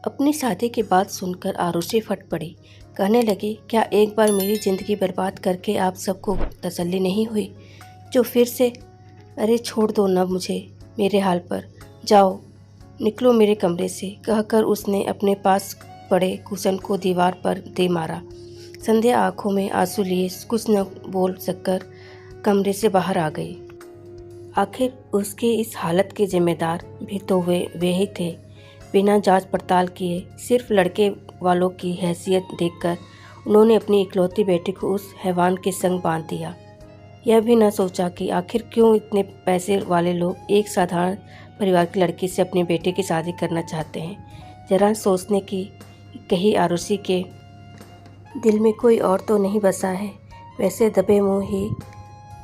अपनी शादी की बात सुनकर आरुषि फट पड़ी। कहने लगी, क्या एक बार मेरी ज़िंदगी बर्बाद करके आप सबको तसल्ली नहीं हुई जो फिर से? अरे छोड़ दो ना मुझे मेरे हाल पर, जाओ निकलो मेरे कमरे से, कहकर उसने अपने पास पड़े कुशन को दीवार पर दे मारा। संध्या आंखों में आंसू लिए कुछ न बोल सककर कमरे से बाहर आ गई। आखिर उसकी इस हालत के जिम्मेदार भी तो वे ही थे। बिना जांच पड़ताल किए सिर्फ लड़के वालों की हैसियत देखकर उन्होंने अपनी इकलौती बेटी को उस हैवान के संग बांध दिया। यह भी न सोचा कि आखिर क्यों इतने पैसे वाले लोग एक साधारण परिवार की लड़की से अपने बेटे की शादी करना चाहते हैं। जरा सोचने की कहीं आरुषि के दिल में कोई और तो नहीं बसा है। वैसे दबे मुंह ही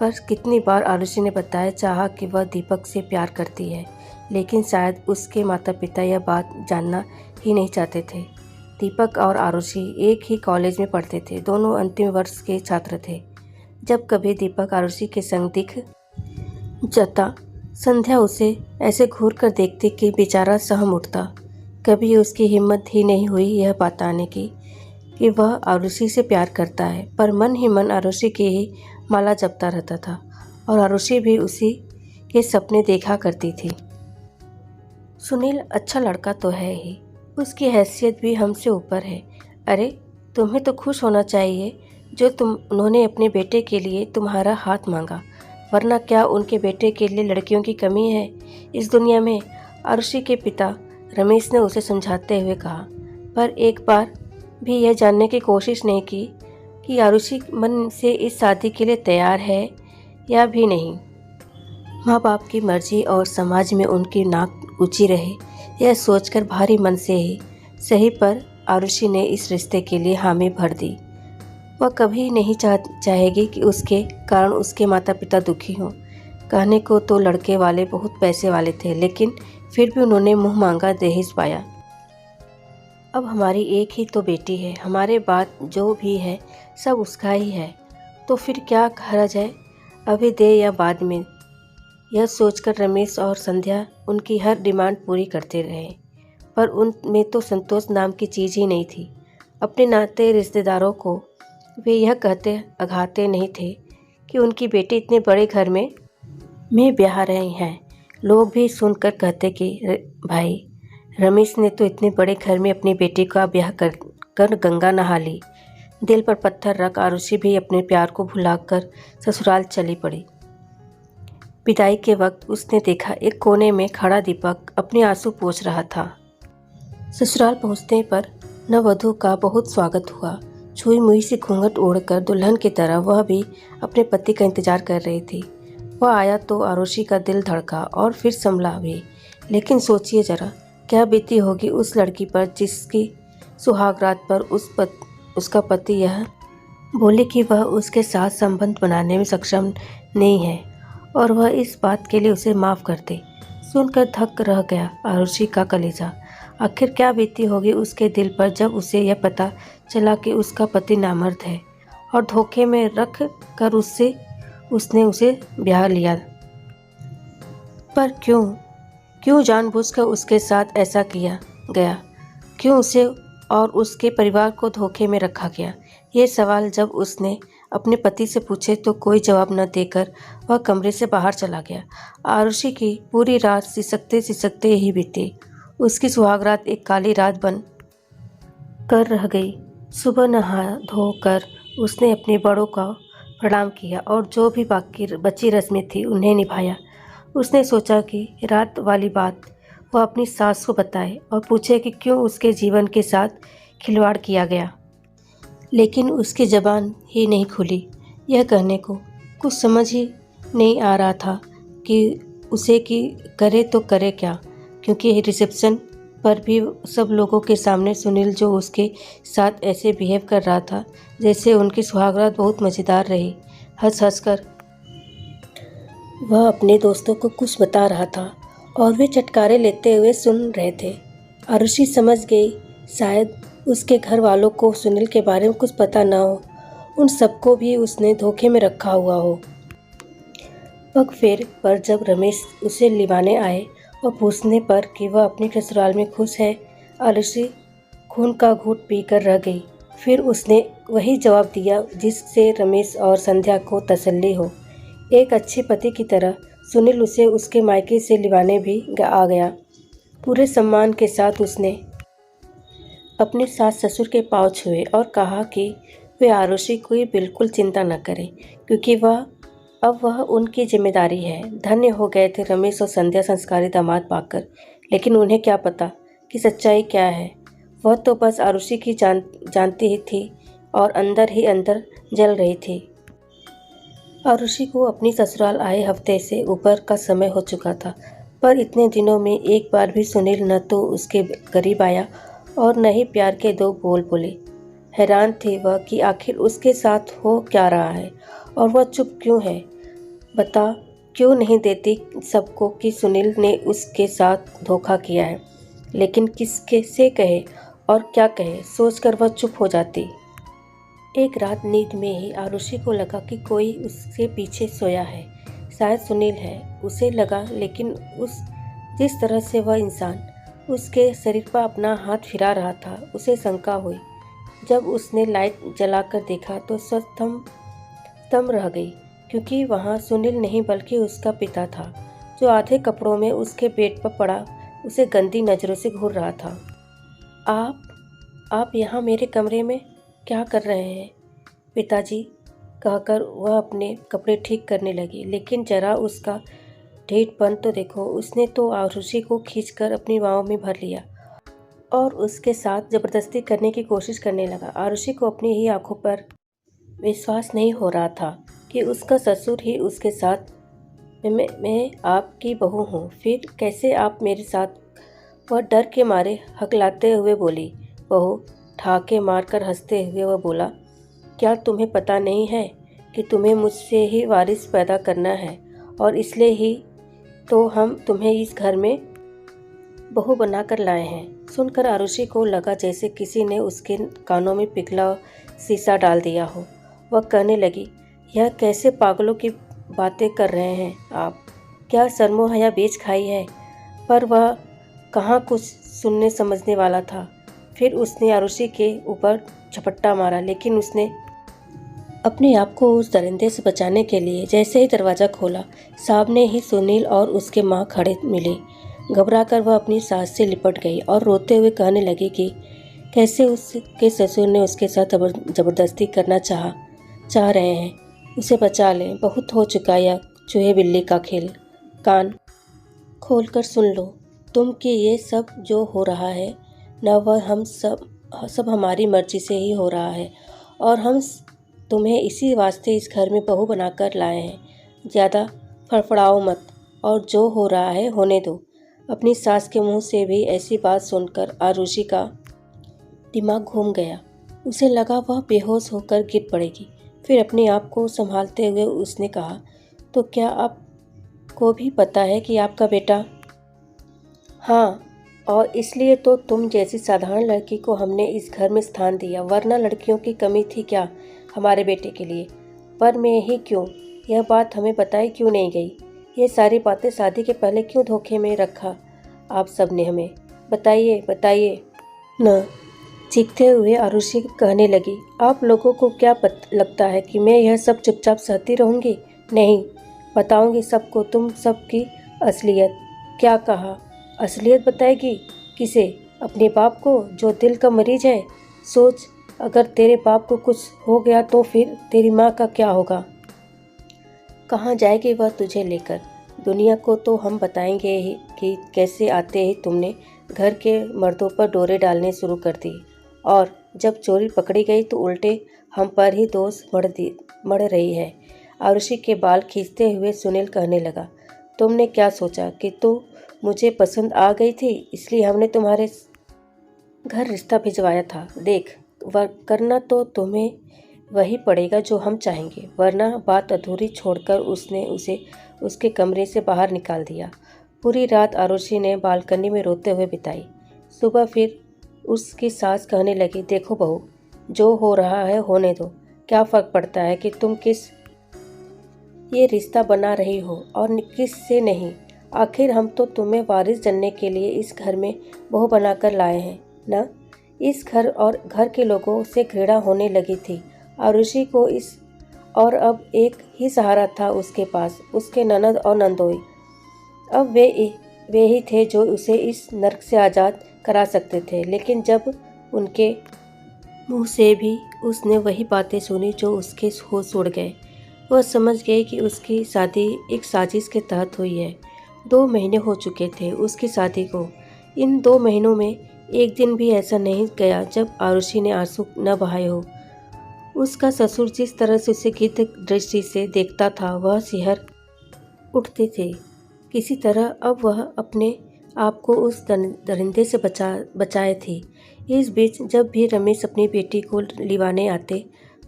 पर कितनी बार आरुषि ने बताया चाहा कि वह दीपक से प्यार करती है, लेकिन शायद उसके माता पिता यह बात जानना ही नहीं चाहते थे। दीपक और आरुषि एक ही कॉलेज में पढ़ते थे, दोनों अंतिम वर्ष के छात्र थे। जब कभी दीपक आरुषि के संग दिख जाता, संध्या उसे ऐसे घूर कर देखती कि बेचारा सहम उठता। कभी उसकी हिम्मत ही नहीं हुई यह बताने की कि वह आरुषि से प्यार करता है, पर मन ही मन आरुषि की ही माला जपता रहता था और आरुषि भी उसी के सपने देखा करती थी। सुनील अच्छा लड़का तो है ही, उसकी हैसियत भी हमसे ऊपर है। अरे तुम्हें तो खुश होना चाहिए जो उन्होंने अपने बेटे के लिए तुम्हारा हाथ मांगा, वरना क्या उनके बेटे के लिए लड़कियों की कमी है इस दुनिया में? आरुषि के पिता रमेश ने उसे समझाते हुए कहा, पर एक बार भी यह जानने की कोशिश नहीं की कि आरुषि मन से इस शादी के लिए तैयार है या भी नहीं। माँ बाप की मर्जी और समाज में उनकी नाक ऊंची रहे, यह सोचकर भारी मन से ही सही पर आरुषि ने इस रिश्ते के लिए हामी भर दी। वह कभी नहीं चाहेगी कि उसके कारण उसके माता पिता दुखी हों। कहने को तो लड़के वाले बहुत पैसे वाले थे, लेकिन फिर भी उन्होंने मुँह मांगा दहेज पाया। अब हमारी एक ही तो बेटी है, हमारे बाद जो भी है सब उसका ही है, तो फिर क्या हर्ज है, अभी दे या बाद में? यह सोचकर रमेश और संध्या उनकी हर डिमांड पूरी करते रहे, पर उनमें तो संतोष नाम की चीज़ ही नहीं थी। अपने नाते रिश्तेदारों को वे यह कहते अघाते नहीं थे कि उनकी बेटी इतने बड़े घर में ब्याह रही हैं। लोग भी सुनकर कहते कि भाई रमेश ने तो इतने बड़े घर में अपनी बेटी का ब्याह कर गंगा नहा ली। दिल पर पत्थर रख आरुषि भी अपने प्यार को भुलाकर ससुराल चली पड़ी। विदाई के वक्त उसने देखा एक कोने में खड़ा दीपक अपने आंसू पोंछ रहा था। ससुराल पहुंचने पर नववधू का बहुत स्वागत हुआ। छुई मुई से घूंघट ओढ़कर दुल्हन की तरह वह भी अपने पति का इंतजार कर रही थी। वह आया तो आरुषि का दिल धड़का और फिर संभला भी। लेकिन सोचिए जरा, क्या बीती होगी उस लड़की पर जिसकी सुहागरात पर उसका पति यह बोले कि वह उसके साथ संबंध बनाने में सक्षम नहीं है और वह इस बात के लिए उसे माफ़ कर दे। सुनकर धक रह गया आरुषि का कलेजा। आखिर क्या बीती होगी उसके दिल पर जब उसे यह पता चला कि उसका पति नामर्द है और धोखे में रख कर उसने उसे ब्याह लिया। पर क्यों जानबूझकर उसके साथ ऐसा किया गया? क्यों उसे और उसके परिवार को धोखे में रखा गया? ये सवाल जब उसने अपने पति से पूछे तो कोई जवाब न देकर वह कमरे से बाहर चला गया। आरुषि की पूरी रात सिसकते ही बीती। उसकी सुहागरात एक काली रात बन कर रह गई। सुबह नहा धोकर उसने अपने बड़ों का प्रणाम किया और जो भी बाकी बची रस्में थी उन्हें निभाया। उसने सोचा कि रात वाली बात वह अपनी सास को बताए और पूछे कि क्यों उसके जीवन के साथ खिलवाड़ किया गया, लेकिन उसकी ज़बान ही नहीं खुली यह कहने को। कुछ समझ ही नहीं आ रहा था कि उसे कि करे तो करे क्या, क्योंकि रिसेप्शन पर भी सब लोगों के सामने सुनील जो उसके साथ ऐसे बिहेव कर रहा था जैसे उनकी सुहागरात बहुत मज़ेदार रही। हंस हंस कर वह अपने दोस्तों को कुछ बता रहा था और वे चटकारे लेते हुए सुन रहे थे। आरुषि समझ गई शायद उसके घर वालों को सुनील के बारे में कुछ पता न हो, उन सबको भी उसने धोखे में रखा हुआ हो। पग फेर पर जब रमेश उसे लिवाने आए और पूछने पर कि वह अपने ससुराल में खुश है, आरुषि खून का घूंट पीकर रह गई। फिर उसने वही जवाब दिया जिससे रमेश और संध्या को तसल्ली हो। एक अच्छे पति की तरह सुनील उसे उसके मायके से लिवाने भी आ गया। पूरे सम्मान के साथ उसने अपने सास ससुर के पांव छुए और कहा कि वे आरुषि की बिल्कुल चिंता न करें, क्योंकि अब वह उनकी जिम्मेदारी है। धन्य हो गए थे रमेश और संध्या संस्कारी दामाद पाकर, लेकिन उन्हें क्या पता कि सच्चाई क्या है। वह तो बस आरुषि की जानती ही थी और अंदर ही अंदर जल रही थी। आरुषि को अपनी ससुराल आए हफ्ते से ऊपर का समय हो चुका था, पर इतने दिनों में एक बार भी सुनील न तो उसके करीब आया और न ही प्यार के दो बोल बोले। हैरान थी वह कि आखिर उसके साथ हो क्या रहा है और वह चुप क्यों है। बता क्यों नहीं देती सबको कि सुनील ने उसके साथ धोखा किया है, लेकिन किसके से कहे और क्या कहे, सोचकर वह चुप हो जाती। एक रात नींद में ही आरुषि को लगा कि कोई उसके पीछे सोया है। शायद सुनील है, उसे लगा, लेकिन जिस तरह से वह इंसान उसके शरीर पर अपना हाथ फिरा रहा था, उसे शंका हुई। जब उसने लाइट जलाकर देखा तो थम रह गई, क्योंकि वहाँ सुनील नहीं बल्कि उसका पिता था, जो आधे कपड़ों में उसके बेड पर पड़ा उसे गंदी नज़रों से घूर रहा था। आप यहाँ मेरे कमरे में क्या कर रहे हैं पिताजी, कहकर वह अपने कपड़े ठीक करने लगी। लेकिन जरा उसका ढीठपन तो देखो। उसने तो आरुषि को खींचकर अपनी बाहों में भर लिया और उसके साथ जबरदस्ती करने की कोशिश करने लगा। आरुषि को अपनी ही आंखों पर विश्वास नहीं हो रहा था कि उसका ससुर ही उसके साथ। मैं आपकी बहू हूँ, फिर कैसे आप मेरे साथ? वह डर के मारे हकलाते हुए बोली। बहू? ठाके मारकर हंसते हुए वह बोला, क्या तुम्हें पता नहीं है कि तुम्हें मुझसे ही वारिस पैदा करना है, और इसलिए ही तो हम तुम्हें इस घर में बहू बनाकर लाए हैं। सुनकर आरुषि को लगा जैसे किसी ने उसके कानों में पिघला शीशा डाल दिया हो। वह कहने लगी, यह कैसे पागलों की बातें कर रहे हैं आप? क्या शर्मो हया बेच खाई है? पर वह कहाँ कुछ सुनने समझने वाला था। फिर उसने आरुषि के ऊपर झपट्टा मारा, लेकिन उसने अपने आप को उस दरिंदे से बचाने के लिए जैसे ही दरवाज़ा खोला, सामने ही सुनील और उसके माँ खड़े मिले। घबराकर वह अपनी सास से लिपट गई और रोते हुए कहने लगी कि कैसे उसके ससुर ने उसके साथ जबरदस्ती करना चाह रहे हैं। उसे बचा लें, बहुत हो चुका यह चूहे बिल्ली का खेल। कान खोलकर सुन लो तुम कि ये सब जो हो रहा है न, वह हम सब हमारी मर्जी से ही हो रहा है, और हम तुम्हें इसी वास्ते इस घर में बहू बनाकर लाए हैं। ज़्यादा फड़फड़ाओ मत, और जो हो रहा है होने दो। अपनी सास के मुंह से भी ऐसी बात सुनकर आरुषि का दिमाग घूम गया। उसे लगा वह बेहोश होकर गिर पड़ेगी। फिर अपने आप को संभालते हुए उसने कहा, तो क्या आपको भी पता है कि आपका बेटा? हाँ, और इसलिए तो तुम जैसी साधारण लड़की को हमने इस घर में स्थान दिया, वरना लड़कियों की कमी थी क्या हमारे बेटे के लिए? पर मैं ही क्यों? यह बात हमें बताई क्यों नहीं गई? ये सारी बातें शादी के पहले क्यों धोखे में रखा आप सब ने हमें? बताइए न। चीखते हुए आरुषि कहने लगी, आप लोगों को क्या लगता है कि मैं यह सब चुपचाप सहती रहूँगी? नहीं, बताऊँगी सबको तुम सबकी असलियत। क्या कहा? असलियत बताएगी? किसे? अपने बाप को, जो दिल का मरीज है? सोच, अगर तेरे बाप को कुछ हो गया तो फिर तेरी माँ का क्या होगा? कहाँ जाएगी वह तुझे लेकर? दुनिया को तो हम बताएंगे ही कि कैसे आते ही तुमने घर के मर्दों पर डोरे डालने शुरू कर दी, और जब चोरी पकड़ी गई तो उल्टे हम पर ही दोष मढ़ रही है। आरुषि के बाल खींचते हुए सुनील कहने लगा, तुमने क्या सोचा कि तू मुझे पसंद आ गई थी, इसलिए हमने तुम्हारे घर रिश्ता भिजवाया था? देख, करना तो तुम्हें वही पड़ेगा जो हम चाहेंगे, वरना बात अधूरी छोड़कर उसने उसे उसके कमरे से बाहर निकाल दिया। पूरी रात आरुषि ने बालकनी में रोते हुए बिताई। सुबह फिर उसकी सास कहने लगी, देखो बहू, जो हो रहा है होने दो। क्या फ़र्क पड़ता है कि तुम किस ये रिश्ता बना रही हो और किस से नहीं? आखिर हम तो तुम्हें वारिस जनने के लिए इस घर में बहू बनाकर लाए हैं। न। इस घर और घर के लोगों से घृणा होने लगी थी आरुषि को इस, और अब एक ही सहारा था उसके पास, उसके ननद और नंदोई। अब वे ही थे जो उसे इस नर्क से आज़ाद करा सकते थे। लेकिन जब उनके मुंह से भी उसने वही बातें सुनी जो उसके होश उड़ गए। वह समझ गई कि उसकी शादी एक साजिश के तहत हुई है। 2 महीने हो चुके थे उसकी शादी को। इन 2 महीनों में एक दिन भी ऐसा नहीं गया जब आरुषि ने आंसू न बहाए हो। उसका ससुर जिस तरह से उसे गिद्ध दृष्टि से देखता था वह सिहर उठती थी। किसी तरह अब वह अपने आप को उस दरिंदे से बचाए थी। इस बीच जब भी रमेश अपनी बेटी को लिवाने आते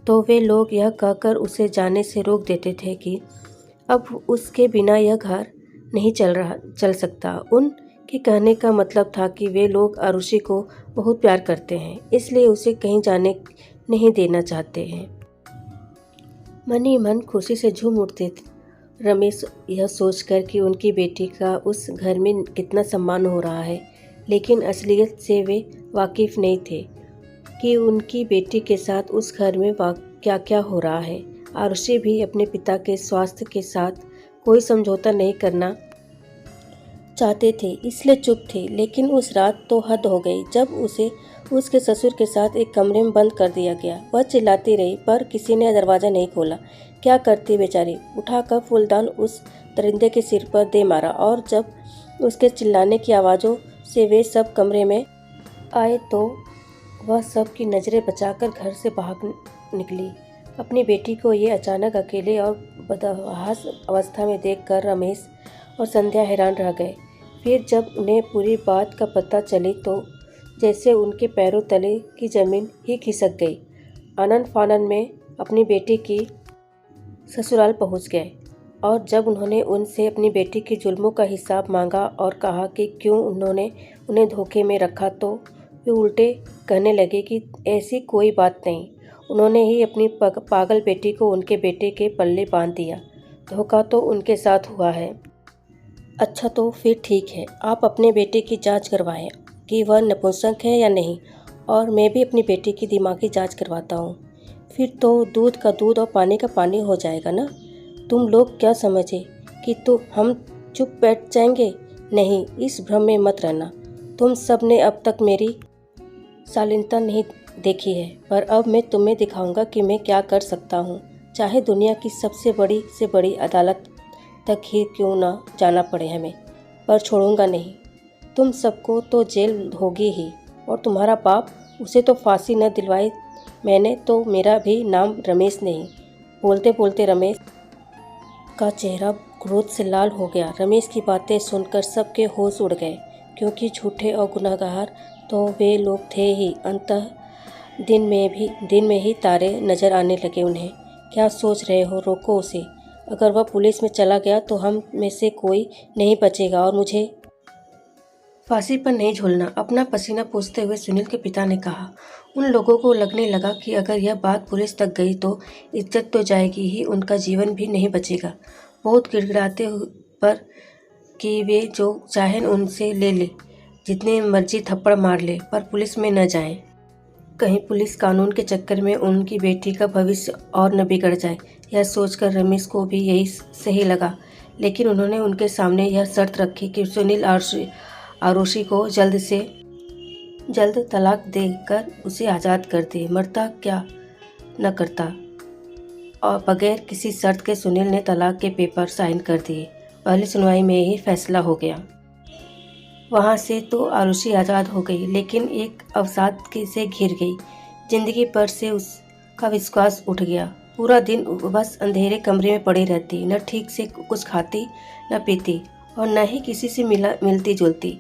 तो वे लोग यह कहकर उसे जाने से रोक देते थे कि अब उसके बिना यह घर नहीं चल सकता। उनके कहने का मतलब था कि वे लोग आरुषि को बहुत प्यार करते हैं, इसलिए उसे कहीं जाने नहीं देना चाहते हैं। मन ही मन खुशी से झूम उठते रमेश यह सोचकर कि उनकी बेटी का उस घर में कितना सम्मान हो रहा है। लेकिन असलियत से वे वाकिफ नहीं थे कि उनकी बेटी के साथ उस घर में क्या क्या हो रहा है। आरुषि भी अपने पिता के स्वास्थ्य के साथ कोई समझौता नहीं करना चाहते थे, इसलिए चुप थे। लेकिन उस रात तो हद हो गई जब उसे उसके ससुर के साथ एक कमरे में बंद कर दिया गया। वह चिल्लाती रही पर किसी ने दरवाज़ा नहीं खोला। क्या करती बेचारी। उठाकर फूलदान उस दरिंदे के सिर पर दे मारा और जब उसके चिल्लाने की आवाज़ों से वे सब कमरे में आए तो वह सब की नज़रें बचाकर घर से बाहर निकली। अपनी बेटी को ये अचानक अकेले और बदहवास अवस्था में देखकर रमेश और संध्या हैरान रह गए। फिर जब उन्हें पूरी बात का पता चली तो जैसे उनके पैरों तले की ज़मीन ही खिसक गई। आनन फानन में अपनी बेटी की ससुराल पहुंच गए और जब उन्होंने उनसे अपनी बेटी के जुल्मों का हिसाब मांगा और कहा कि क्यों उन्होंने उन्हें धोखे में रखा तो वे उल्टे कहने लगे कि ऐसी कोई बात नहीं, उन्होंने ही अपनी पागल बेटी को उनके बेटे के पल्ले बांध दिया। धोखा तो उनके साथ हुआ है। अच्छा तो फिर ठीक है, आप अपने बेटे की जांच करवाएं कि वह नपुंसक है या नहीं, और मैं भी अपनी बेटी की दिमागी जांच करवाता हूँ। फिर तो दूध का दूध और पानी का पानी हो जाएगा ना। तुम लोग क्या समझे कि हम चुप बैठ जाएंगे? नहीं, इस भ्रम में मत रहना। तुम सब ने अब तक मेरी शालीनता नहीं देखी है, पर अब मैं तुम्हें दिखाऊंगा कि मैं क्या कर सकता हूँ, चाहे दुनिया की सबसे बड़ी से बड़ी अदालत तक ही क्यों ना जाना पड़े हमें, पर छोड़ूंगा नहीं। तुम सबको तो जेल होगी ही, और तुम्हारा बाप, उसे तो फांसी न दिलवाई मैंने तो मेरा भी नाम रमेश नहीं। बोलते बोलते रमेश का चेहरा क्रोध से लाल हो गया। रमेश की बातें सुनकर सबके होश उड़ गए, क्योंकि झूठे और गुनहगार तो वे लोग थे ही। अंततः दिन में ही तारे नजर आने लगे उन्हें। क्या सोच रहे हो, रोको उसे। अगर वह पुलिस में चला गया तो हम में से कोई नहीं बचेगा और मुझे फांसी पर नहीं झूलना, अपना पसीना पोंछते हुए सुनील के पिता ने कहा। उन लोगों को लगने लगा कि अगर यह बात पुलिस तक गई तो इज्जत तो जाएगी ही, उनका जीवन भी नहीं बचेगा। बहुत गिड़गिड़ाते पर कि वे जो चाहें उनसे ले ले, जितने मर्जी थप्पड़ मार ले, पर पुलिस में न जाएं। कहीं पुलिस कानून के चक्कर में उनकी बेटी का भविष्य और न बिगड़ जाए। यह सोचकर रमेश को भी यही सही लगा। लेकिन उन्होंने उनके सामने यह शर्त रखी कि सुनील आरुषि को जल्द से जल्द तलाक देकर उसे आज़ाद कर दे, मरता क्या न करता। और बगैर किसी शर्त के सुनील ने तलाक के पेपर साइन कर दिए। पहली सुनवाई में ही फैसला हो गया। वहाँ से तो आरुषि आज़ाद हो गई, लेकिन एक अवसाद से घिर गई। जिंदगी पर से उसका विश्वास उठ गया। पूरा दिन बस अंधेरे कमरे में पड़ी रहती, न ठीक से कुछ खाती न पीती और न ही किसी से मिलती जुलती।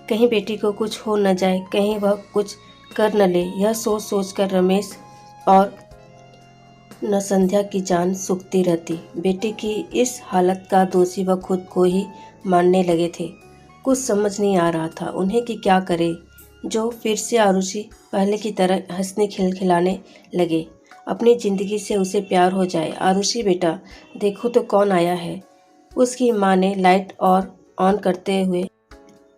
कहीं बेटी को कुछ हो न जाए, कहीं वह कुछ कर न ले, यह सोच सोच कर रमेश और न संध्या की जान सूखती रहती। बेटी की इस हालत का दोषी वह खुद को ही मानने लगे थे। कुछ समझ नहीं आ रहा था उन्हें कि क्या करे जो फिर से आरुषि पहले की तरह हंसने खिलखिलाने लगे, अपनी ज़िंदगी से उसे प्यार हो जाए। आरुषि बेटा, देखो तो कौन आया है। उसकी माँ ने लाइट और ऑन करते हुए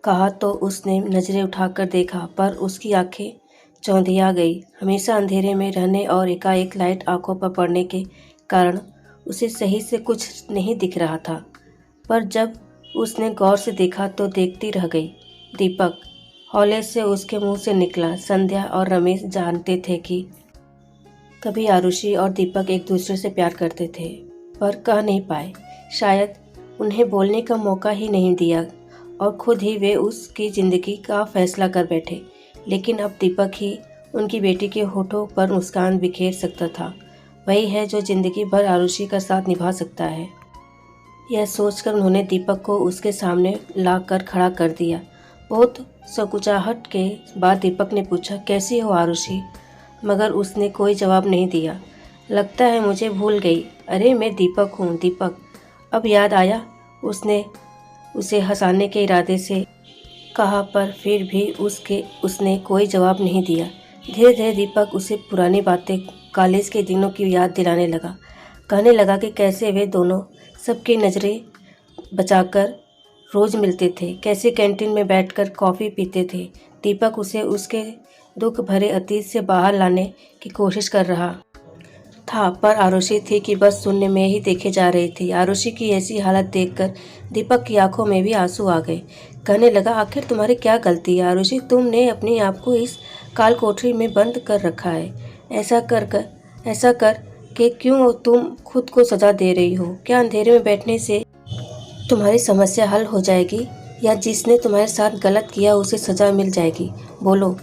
कहा तो उसने नज़रें उठाकर देखा, पर उसकी आंखें चौंधिया गई। हमेशा अंधेरे में रहने और एकाएक लाइट आंखों पर पड़ने के कारण उसे सही से कुछ नहीं दिख रहा था। पर जब उसने गौर से देखा तो देखती रह गई। दीपक हौले से उसके मुंह से निकला। संध्या और रमेश जानते थे कि कभी आरुषि और दीपक एक दूसरे से प्यार करते थे, पर कह नहीं पाए। शायद उन्हें बोलने का मौका ही नहीं दिया और खुद ही वे उसकी ज़िंदगी का फैसला कर बैठे। लेकिन अब दीपक ही उनकी बेटी के होठों पर मुस्कान बिखेर सकता था। वही है जो ज़िंदगी भर आरुषि का साथ निभा सकता है। यह सोचकर उन्होंने दीपक को उसके सामने ला कर खड़ा कर दिया। बहुत संकुचाहट के बाद दीपक ने पूछा, कैसी हो आरुषि? मगर उसने कोई जवाब नहीं दिया। लगता है मुझे भूल गई। अरे मैं दीपक हूँ दीपक। अब याद आया? उसने उसे हंसाने के इरादे से कहा, पर फिर भी उसने कोई जवाब नहीं दिया। धीरे धीरे दीपक उसे पुरानी बातें, कॉलेज के दिनों की याद दिलाने लगा। कहने लगा कि कैसे वे दोनों सबकी नज़रें बचाकर रोज़ मिलते थे, कैसे कैंटीन में बैठकर कॉफ़ी पीते थे। दीपक उसे उसके दुख भरे अतीत से बाहर लाने की कोशिश कर रहा था, पर आरुषि थी कि बस सुनने में ही देखे जा रही थी। आरुषि की ऐसी हालत देखकर दीपक की आंखों में भी आंसू आ गए। कहने लगा, आखिर तुम्हारी क्या गलती है आरुषि? तुमने अपने आप को इस काल कोठरी में बंद कर रखा है। ऐसा कर के क्यों तुम खुद को सजा दे रही हो? क्या अंधेरे में बैठने से तुम्हारी समस्या हल हो जाएगी, या जिसने तुम्हारे साथ गलत किया उसे सजा मिल जाएगी? बोलो।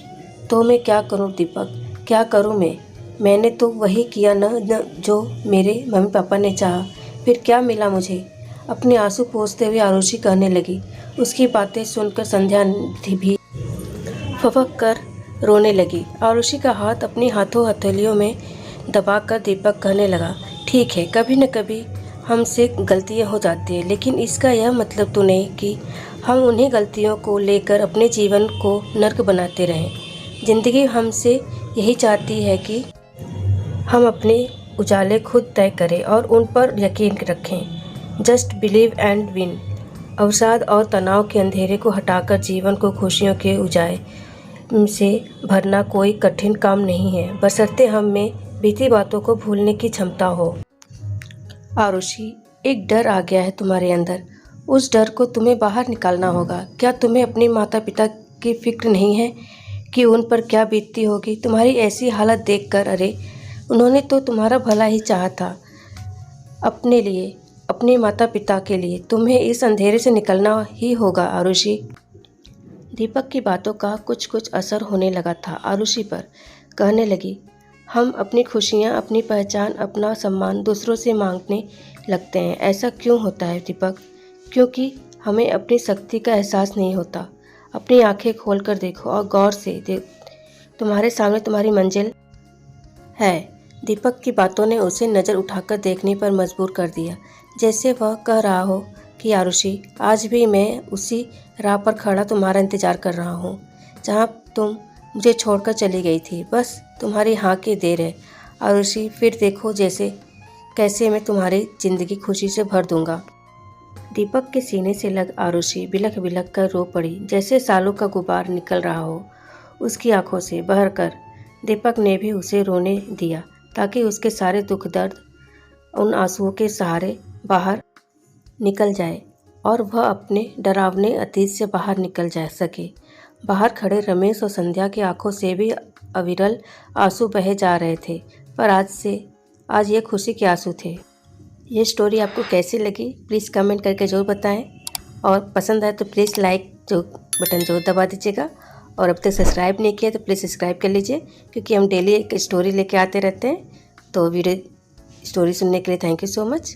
तो मैं क्या करूं दीपक, क्या करूं मैंने तो वही किया न जो मेरे मम्मी पापा ने चाहा। फिर क्या मिला मुझे? अपने आंसू पोंछते हुए आरुषि कहने लगी। उसकी बातें सुनकर संध्या भी फफक कर रोने लगी। आरुषि का हाथ अपने हाथों हथेलियों में दबाकर दीपक कहने लगा, ठीक है, कभी न कभी हमसे गलतियां हो जाती हैं, लेकिन इसका यह मतलब तो नहीं कि हम उन्हीं गलतियों को लेकर अपने जीवन को नर्क बनाते रहें। ज़िंदगी हमसे यही चाहती है कि हम अपने उजाले खुद तय करें और उन पर यकीन रखें। Just believe and win. अवसाद और तनाव के अंधेरे को हटाकर जीवन को खुशियों के उजाले से भरना कोई कठिन काम नहीं है, बशर्ते हम में बीती बातों को भूलने की क्षमता हो। आरुषि, एक डर आ गया है तुम्हारे अंदर। उस डर को तुम्हें बाहर निकालना होगा। क्या तुम्हें अपने माता पिता की फिक्र नहीं है कि उन पर क्या बीतती होगी तुम्हारी ऐसी हालत देखकर? अरे उन्होंने तो तुम्हारा भला ही चाहा था। अपने लिए, अपने माता पिता के लिए तुम्हें इस अंधेरे से निकलना ही होगा आरुषि। दीपक की बातों का कुछ कुछ असर होने लगा था आरुषि पर। कहने लगी, हम अपनी खुशियाँ, अपनी पहचान, अपना सम्मान दूसरों से मांगने लगते हैं। ऐसा क्यों होता है दीपक? क्योंकि हमें अपनी शक्ति का एहसास नहीं होता। अपनी आंखें खोलकर देखो और गौर से देख, तुम्हारे सामने तुम्हारी मंजिल है। दीपक की बातों ने उसे नज़र उठाकर देखने पर मजबूर कर दिया, जैसे वह कह रहा हो कि आरुषि, आज भी मैं उसी राह पर खड़ा तुम्हारा इंतज़ार कर रहा हूँ जहाँ तुम मुझे छोड़कर चली गई थी। बस तुम्हारी हाँ की देर है आरुषि। फिर देखो कैसे मैं तुम्हारी ज़िंदगी खुशी से भर दूंगा। दीपक के सीने से लग आरुषि बिलख बिलख कर रो पड़ी, जैसे सालों का गुबार निकल रहा हो उसकी आंखों से बहर कर। दीपक ने भी उसे रोने दिया ताकि उसके सारे दुख दर्द उन आंसुओं के सहारे बाहर निकल जाए और वह अपने डरावने अतीत से बाहर निकल जा सके। बाहर खड़े रमेश और संध्या की आंखों से भी अविरल आंसू बहे जा रहे थे, पर आज ये खुशी के आंसू थे। ये स्टोरी आपको कैसी लगी प्लीज़ कमेंट करके ज़रूर बताएं, और पसंद आए तो प्लीज़ लाइक जो बटन ज़रूर दबा दीजिएगा, और अब तक सब्सक्राइब नहीं किया तो प्लीज़ सब्सक्राइब कर लीजिए, क्योंकि हम डेली एक स्टोरी लेके आते रहते हैं। तो वीडियो स्टोरी सुनने के लिए थैंक यू सो मच।